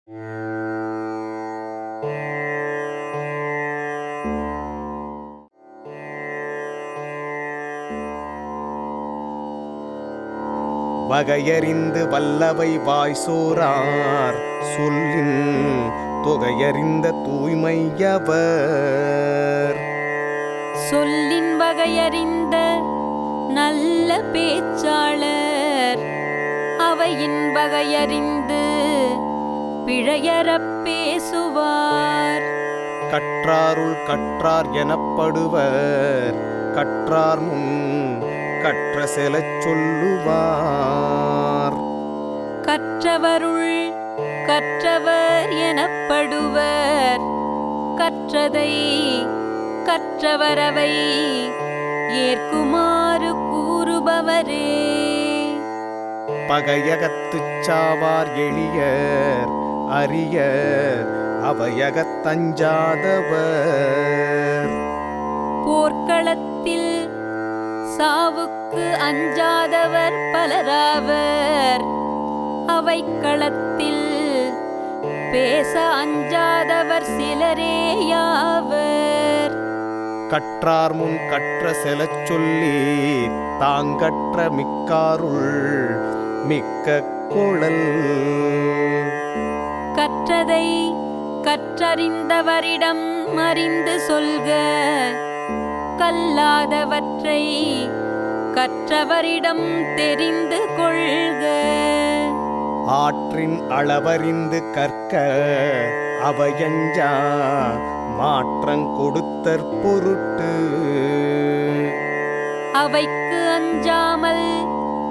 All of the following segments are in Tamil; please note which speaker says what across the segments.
Speaker 1: வகையறிந்து வல்லவை வாய்சோரார் சொல்லின் தொகையறிந்த தூய்மையவர்.
Speaker 2: சொல்லின் வகையறிந்த நல்ல பேச்சாளர் அவையின் வகையறிந்து பிழையறப் பேசுவார்.
Speaker 1: கற்றாருள் கற்றார் எனப்படுவர் கற்றார் முன் கற்ற செலச் சொல்லுவார்.
Speaker 2: கற்றவருள் கற்றவர் எனப்படுவர் கற்றதை கற்றவரவை ஏற்குமாறு கூறுபவரே.
Speaker 1: பகையகத்துச் சாவார் எளியர் அரியர் அவையகத்தஞ்சாதவர்.
Speaker 2: போர்க்களத்தில் சாவுக்கு அஞ்சாதவர் பலராவர் அவைக்களத்தில் பேச அஞ்சாதவர் சிலரேயாவர்.
Speaker 1: கற்றார் முன் கற்ற செலச் சொல்லி தாங்கற்ற மிக்காருள் மிக்க கொளல்.
Speaker 2: கற்றதை கற்றறிந்தவரிடம் அறிந்து சொல்க கல்லாதவற்றை கற்றவரிடம் தெரிந்து கொள்க.
Speaker 1: ஆற்றின் அளவறிந்து கற்க அவையஞ்சா மாற்றங் கொடுத்தற் பொருட்டு.
Speaker 2: அவைக்கு அஞ்சாமல்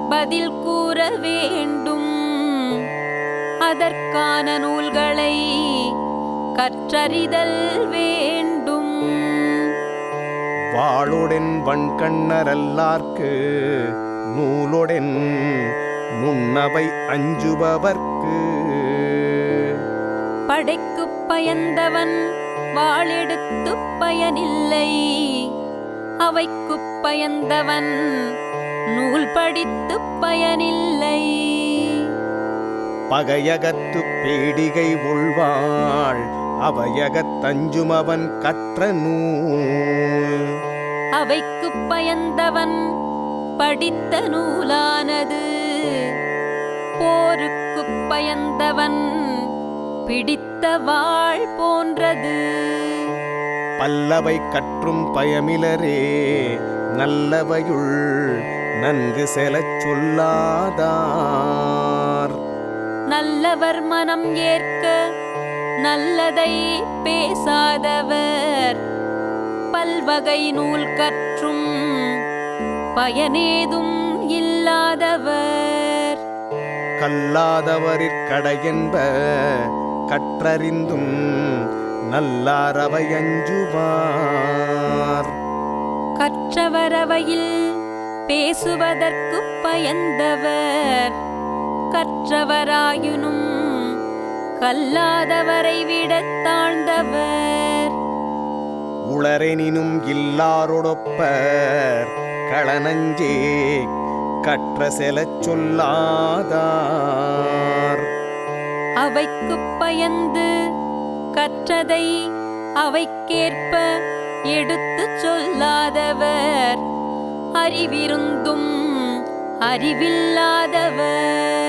Speaker 2: பதில் கூற வேண்டும் அதற்கான நூல்களை கற்றறிதல் வேண்டும்.
Speaker 1: வாளொடென் வன்கண்ணரல்லார்க்கு நூலொடென் முன்னவை அஞ்சுபவர்க்கு.
Speaker 2: படைக்குப் பயந்தவன் வாளெடுத்துப் பயனில்லை அவைக்குப் பயந்தவன் நூல் படித்துப் பயனில்லை.
Speaker 1: பகையகத்து பேடிகை உள்வாள் அவையகத்தஞ்சுமவன் கற்ற நூல்.
Speaker 2: அவைக்குப் பயந்தவன் படித்த நூலானது போருக்குப் பயந்தவன் பிடித்த வாள் போன்றது.
Speaker 1: பல்லவை கற்றும் பயமிலரே நல்லவையுள் நன்கு செலச் சொல்லாதார்.
Speaker 2: நல்லவர் மனம் ஏற்க நல்லதை பேசாதவர் பல்வகை நூல் கற்றும் பயனேதும் இல்லாதவர்.
Speaker 1: கல்லாதவரிற்கடையென்ப கற்றறிந்தும் நல்லாரவையஞ்சுவார்.
Speaker 2: கற்றவரவையில் பேசுவதற்குப் பயந்தவர் கற்றவராயினும் கல்லாதவரை விடத் தாழ்ந்தவர்.
Speaker 1: உளரெனினும் இல்லாரொடொப்பர் களனஞ்சே கற்ற செலச் சொல்லாதார்.
Speaker 2: அவைக்குப் பயந்து கற்றதை அவைக்கேற்ப எடுத்துச் சொல்லாதவர் அறிவிருந்தும் அறிவில்லாதவர்.